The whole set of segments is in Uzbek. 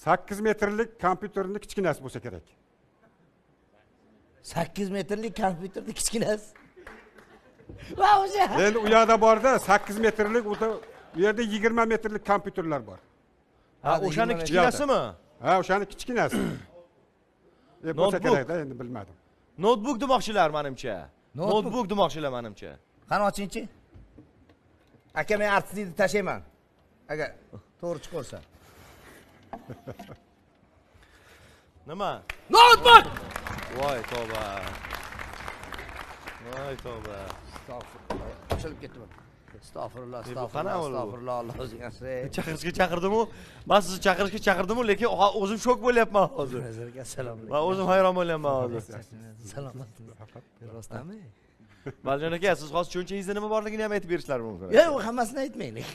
8 metrlik kompyuterni kichkinasi bo'lsa kerak. 8 metrlik kompyuterni kichkinasi. Va o'sha. Endi u yoqda borda 8 metrlik, u yerda 20 metrlik kompyuterlar bor. Ha, o'shani kichkinasimi? Ha, o'shani kichkinasi. Bo'lsa kerak-da, endi bilmadim. Notebook demoqchilar menimcha. Notebook demoqchilar menimcha. Qani ochingchi. Aka, men artistlikni tashlayman. Agar to'g'ri chiqarsa. Nima? Notebook! Voy tavba. Voy tavba. Astagfirullah. Ochilib ketdim. Astagfirullah, astagfirullah, Alloh o'zing asray. Chaqirishga chaqirdim-u, men sizni chaqirishga chaqirdim-u, lekin o'zim shok bo'lyapman hozir. Assalomu alaykum. Men o'zim hayron bo'lyapman hozir. Salomatsiz. Rostami? Baljon aka, siz hozir cho'nchingizni nima borligini ham aytib berishlari mumkin. Yo'q, hammasini aytmaylik.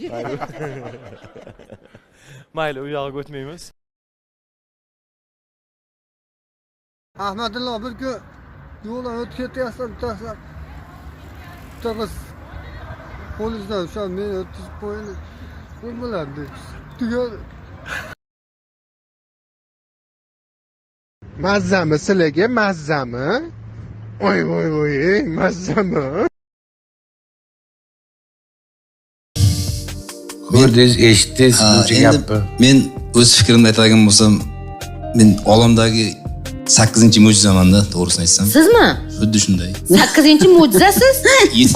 Mayli, u yoqqa o'tmaymiz. Ahmadullo bir kun yo'ldan o'tib ketyapsan, bittasi polizdan o'sha meni o'tkazib qo'ydi. Nima bo'ladi? Tugadi. Mazzami sizlarga, mazzami? Voy, mazzami? Ko'rdingiz, eshitdingiz buncha gapni. Men o'z fikrimni aytadigan bo'lsam, men olamdagi 8-mo'jizamanda, to'g'risini aytsam. Sizmi? Xuddi shunday. 8-mo'jizasiz?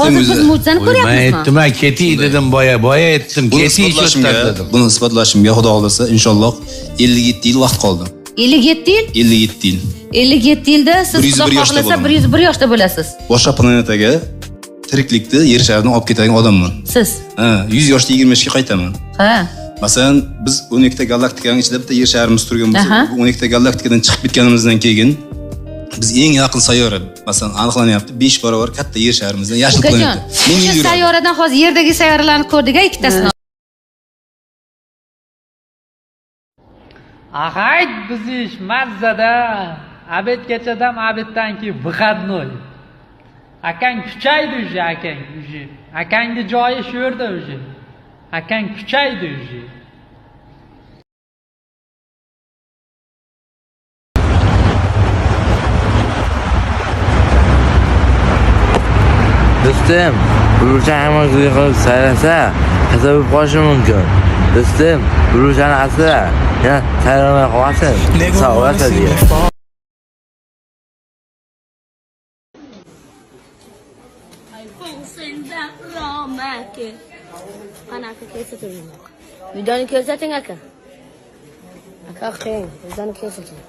Hozir biz mo'jizani Men ko'ryapmizmi? aytdim, ketiy dedim boya aytdim, ketiy dedim. Buni isbotlashimga Xudo xolasa inshaalloh 57 yil vaqt qoldi. 57 yil? 57 yil. 57 yilda siz Xudo xohlasa 101 yoshda bo'lasiz. Boshqa planetaga tiriklikni yer sharidan olib ketadigan odamman. Siz? Ha, 100 yoshda 20 yoshga qaytaman. Ha. Masalan, biz 12 ta galaktikaning ichida bitta yer sharimiz turgan bo'lsa, 12 ta galaktikadan chiqib ketganimizdan keyin biz eng yaqin sayyora, masalan, aniqlanyapti 5 barobar katta yer sharimizdan yashil planeta. O'sha sayyoradan hozir yerdagi sayyoralarni ko'rdik-a, ikkitasini. Ahayt bizish mazzada. Abedgachadan abeddan keyin выходной. Akang kuchaydi уже, akang уже. Akangning joyi shu yerda уже. Akang kuchaydi уже. Do'stim, Burchani qilib saylasa, kasal bo'lib qolishi mumkin. Do'stim, Burchani asla, yana saylamay qolsin. Savob diye. Qanaqa kelsa turmayman. Videoni ko'rsating aka. Aka qiyin, videoni ko'rsating.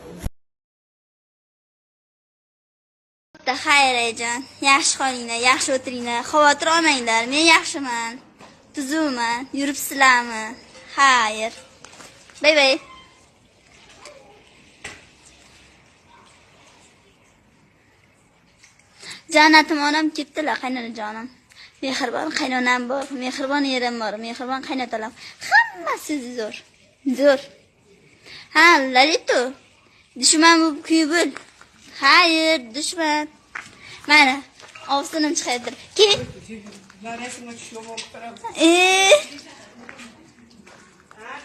Xayrijon, yaxshi qolinglar, yaxshi o'tiringlar, xavotir olmanglar. Men yaxshiman, tuzukman, yuribsizlarmi? Xayr. Bay bay. Jannatim onam ketdilar, qaynanajonim. Mehribon qaynonam bor, mehribon erim bor, mehribon qaynatalam. Hammasi zo'r. Zo'r. Ha, Lalito. Dushman bu kuybil. Hayır, dushman. Mana, ovsinim chiqadi. Kel. Rasmga tushib o'tiribman.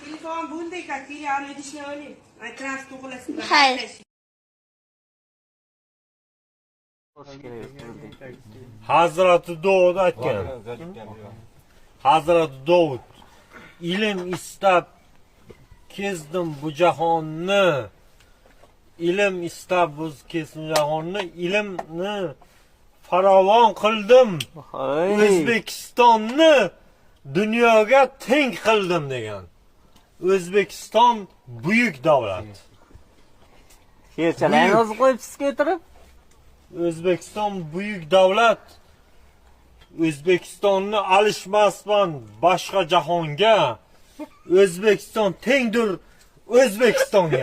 Telefon bunday qat'iy olishni oling. Trans to'g'rilasini. Hayır. Hazreti Davud aytgan. Hazreti Davud ilm istab kezdim bu jahonni. Ilm istab bu kezdim jahonni, ilmni farovon qildim. O'zbekistonni dunyoga teng qildim degan. O'zbekiston buyuk davlat. She'rchalarni o'zi qo'yibsiz o'tirib. O'zbekiston buyuk davlat. O'zbekistonni alishmasman boshqa jahonga. O'zbekiston tengdir O'zbekistonga.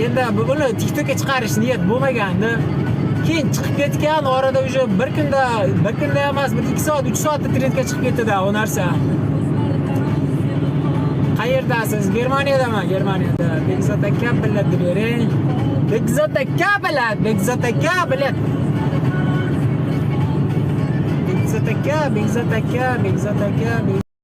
Endi buni TikTokga chiqarish niyat bo'lmagandi. Keyin chiqib ketgan, orada уже bir kunda emas, 1-2 soat, 3 soatda trendga chiqib ketdi-da, o narsa. Qayerda Qayerdasiz? Germaniyadan. Bekzod aka biletni bering. Bekzod aka bilet. Bekzod aka.